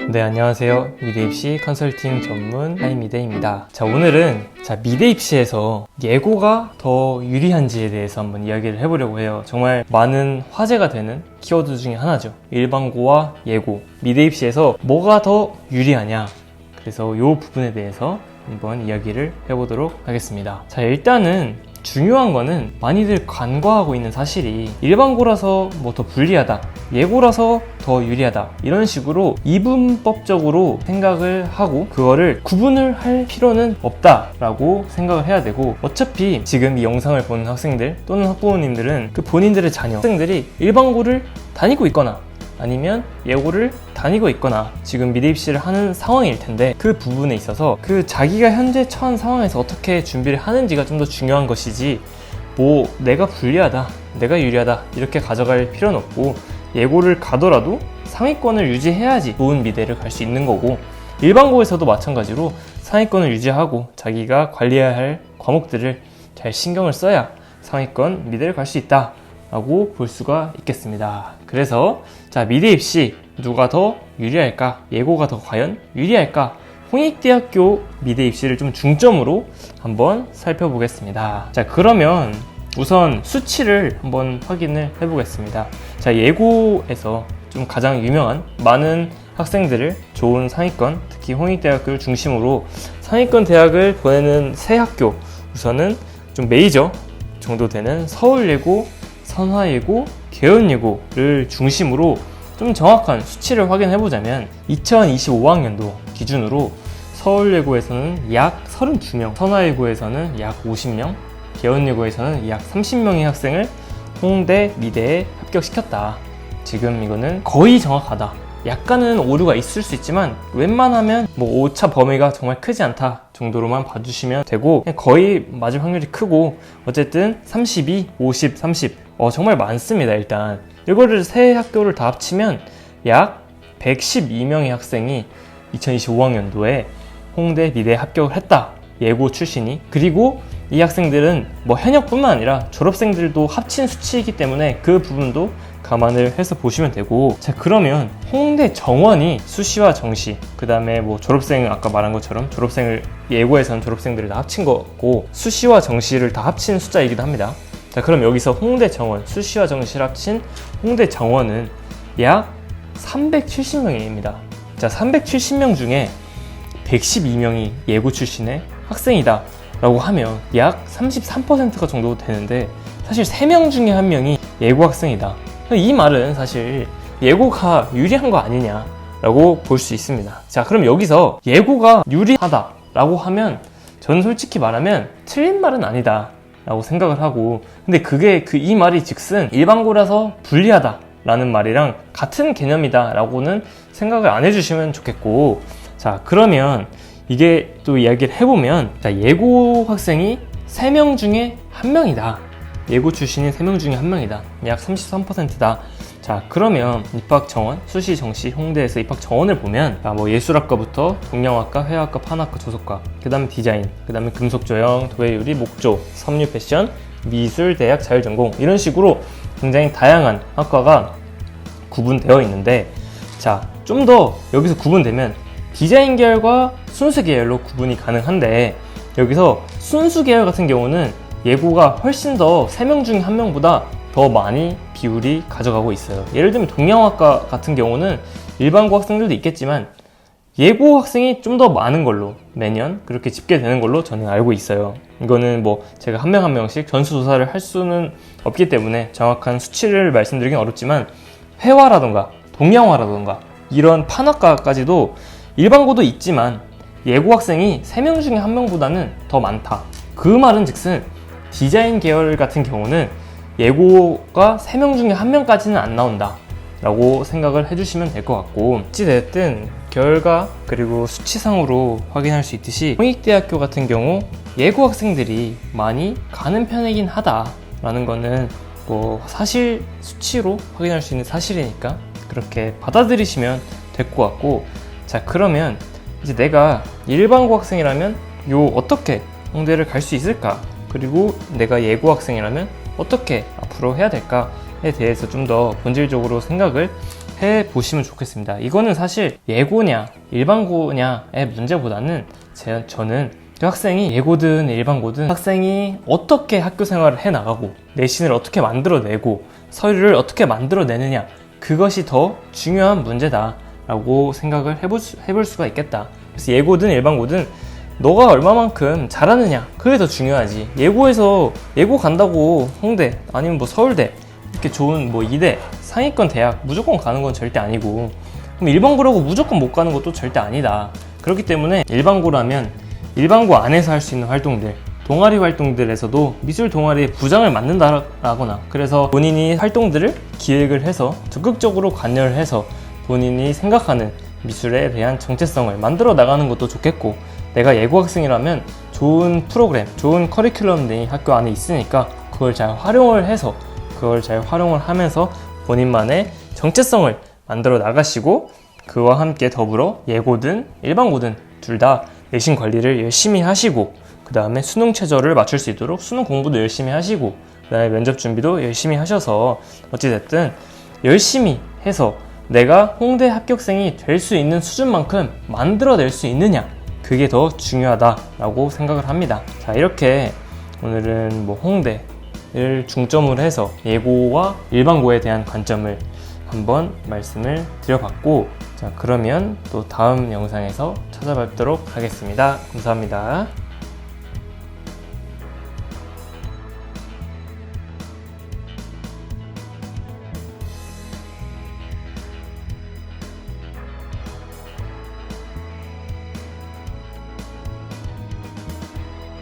네, 안녕하세요. 미대입시 컨설팅 전문 하이미대입니다. 자, 오늘은 미대입시에서 예고가 더 유리한지에 대해서 한번 이야기를 해보려고 해요. 정말 많은 화제가 되는 키워드 중에 하나죠. 일반고와 예고. 미대입시에서 뭐가 더 유리하냐. 그래서 이 부분에 대해서 한번 이야기를 해보도록 하겠습니다. 자, 일단은 중요한 거는 많이들 간과하고 있는 사실이 일반고라서 뭐 더 불리하다, 예고라서 더 유리하다, 이런 식으로 이분법적으로 생각을 하고 그거를 구분을 할 필요는 없다라고 생각을 해야 되고, 어차피 지금 이 영상을 보는 학생들 또는 학부모님들은 그 본인들의 자녀, 학생들이 일반고를 다니고 있거나 아니면 예고를 다니고 있거나 지금 미대입시를 하는 상황일 텐데, 그 부분에 있어서 그 자기가 현재 처한 상황에서 어떻게 준비를 하는지가 좀 더 중요한 것이지, 뭐 내가 불리하다, 내가 유리하다 이렇게 가져갈 필요는 없고, 예고를 가더라도 상위권을 유지해야지 좋은 미대를 갈 수 있는 거고, 일반고에서도 마찬가지로 상위권을 유지하고 자기가 관리해야 할 과목들을 잘 신경을 써야 상위권 미대를 갈 수 있다 라고 볼 수가 있겠습니다. 그래서 미대 입시 누가 더 유리할까? 예고가 더 과연 유리할까? 홍익대학교 미대 입시를 좀 중점으로 한번 살펴보겠습니다. 그러면 우선 수치를 한번 확인을 해보겠습니다. 예고에서 좀 가장 유명한, 많은 학생들을 좋은 상위권, 특히 홍익대학교를 중심으로 상위권 대학을 보내는 세 학교, 우선은 좀 메이저 정도 되는 서울예고, 선화예고, 계연예고를 중심으로 좀 정확한 수치를 확인해보자면, 2025학년도 기준으로 서울예고에서는 약 32명, 선화예고에서는 약 50명, 계연예고에서는 약 30명의 학생을 홍대, 미대에 합격시켰다. 지금 이거는 거의 정확하다. 약간은 오류가 있을 수 있지만 웬만하면 뭐 오차 범위가 정말 크지 않다 정도로만 봐주시면 되고, 거의 맞을 확률이 크고, 어쨌든 32, 50, 30 정말 많습니다. 일단 이거를 세 학교를 다 합치면 약 112명의 학생이 2025학년도에 홍대, 미대에 합격을 했다. 예고 출신이. 그리고 이 학생들은 뭐 현역뿐만 아니라 졸업생들도 합친 수치이기 때문에 그 부분도 감안을 해서 보시면 되고, 그러면 홍대 정원이 수시와 정시, 그 다음에 뭐 졸업생, 아까 말한 것처럼 졸업생을, 예고에서는 졸업생들을 다 합친 거고 수시와 정시를 다 합친 숫자이기도 합니다. 그럼 여기서 홍대 정원, 수시와 정시를 합친 홍대 정원은 약 370명입니다. 370명 중에 112명이 예고 출신의 학생이다 라고 하면 약 33%가 정도 되는데, 사실 3명 중에 1명이 예고 학생이다. 이 말은 사실 예고가 유리한 거 아니냐 라고 볼 수 있습니다. 그럼 여기서 예고가 유리하다 라고 하면 저는 솔직히 말하면 틀린 말은 아니다 라고 생각을 하고, 근데 그게 이 말이 즉슨 일반고라서 불리하다 라는 말이랑 같은 개념이다 라고는 생각을 안 해주시면 좋겠고, 그러면 이게 또 이야기를 해보면, 예고 학생이 3명 중에 1명이다. 예고 출신인 3명 중에 1명이다. 약 33%다. 그러면 입학 정원, 수시, 정시, 홍대에서 입학 정원을 보면 뭐 예술학과부터 동양학과, 회화학과, 판학과, 조속과, 그 다음에 디자인, 그 다음에 금속조형, 도예유리, 목조, 섬유 패션, 미술, 대학, 자율전공, 이런 식으로 굉장히 다양한 학과가 구분되어 있는데, 좀 더 여기서 구분되면 디자인 계열과 순수 계열로 구분이 가능한데, 여기서 순수 계열 같은 경우는 예고가 훨씬 더 3명 중에 1명보다 더 많이 비율이 가져가고 있어요. 예를 들면 동양학과 같은 경우는 일반고 학생들도 있겠지만 예고 학생이 좀 더 많은 걸로 매년 그렇게 집계되는 걸로 저는 알고 있어요. 이거는 뭐 제가 한 명 한 명씩 전수조사를 할 수는 없기 때문에 정확한 수치를 말씀드리긴 어렵지만, 회화라던가 동양화라던가 이런 판학과까지도 일반고도 있지만 예고 학생이 3명 중에 1명보다는 더 많다. 그 말은 즉슨 디자인 계열 같은 경우는 예고가 3명 중에 1명까지는 안 나온다 라고 생각을 해주시면 될 것 같고, 어찌됐든 결과 그리고 수치상으로 확인할 수 있듯이 홍익대학교 같은 경우 예고 학생들이 많이 가는 편이긴 하다 라는 거는 뭐 사실 수치로 확인할 수 있는 사실이니까 그렇게 받아들이시면 될 것 같고, 그러면 이제 내가 일반고 학생이라면 어떻게 홍대를 갈 수 있을까? 그리고 내가 예고 학생이라면 어떻게 앞으로 해야 될까에 대해서 좀 더 본질적으로 생각을 해 보시면 좋겠습니다. 이거는 사실 예고냐 일반고냐의 문제보다는 저는 그 학생이 예고든 일반고든 학생이 어떻게 학교 생활을 해나가고 내신을 어떻게 만들어내고 서류를 어떻게 만들어내느냐, 그것이 더 중요한 문제다 라고 생각을 해볼 수가 있겠다. 그래서 예고든 일반고든 너가 얼마만큼 잘하느냐, 그게 더 중요하지. 예고 간다고 홍대 아니면 뭐 서울대 이렇게 좋은 뭐 이대 상위권 대학 무조건 가는 건 절대 아니고, 그럼 일반고라고 무조건 못 가는 것도 절대 아니다. 그렇기 때문에 일반고라면 일반고 안에서 할 수 있는 활동들, 동아리 활동들에서도 미술 동아리에 부장을 맡는다거나, 그래서 본인이 활동들을 기획을 해서 적극적으로 관여를 해서 본인이 생각하는 미술에 대한 정체성을 만들어 나가는 것도 좋겠고, 내가 예고 학생이라면 좋은 프로그램, 좋은 커리큘럼이 학교 안에 있으니까 그걸 잘 활용을 하면서 본인만의 정체성을 만들어 나가시고, 그와 함께 더불어 예고든 일반고든 둘 다 내신 관리를 열심히 하시고, 그 다음에 수능 최저를 맞출 수 있도록 수능 공부도 열심히 하시고, 그 다음에 면접 준비도 열심히 하셔서 어찌됐든 열심히 해서 내가 홍대 합격생이 될 수 있는 수준만큼 만들어낼 수 있느냐, 그게 더 중요하다라고 생각을 합니다. 자, 이렇게 오늘은 뭐 홍대를 중점으로 해서 예고와 일반고에 대한 관점을 한번 말씀을 드려봤고, 자, 그러면 또 다음 영상에서 찾아뵙도록 하겠습니다. 감사합니다.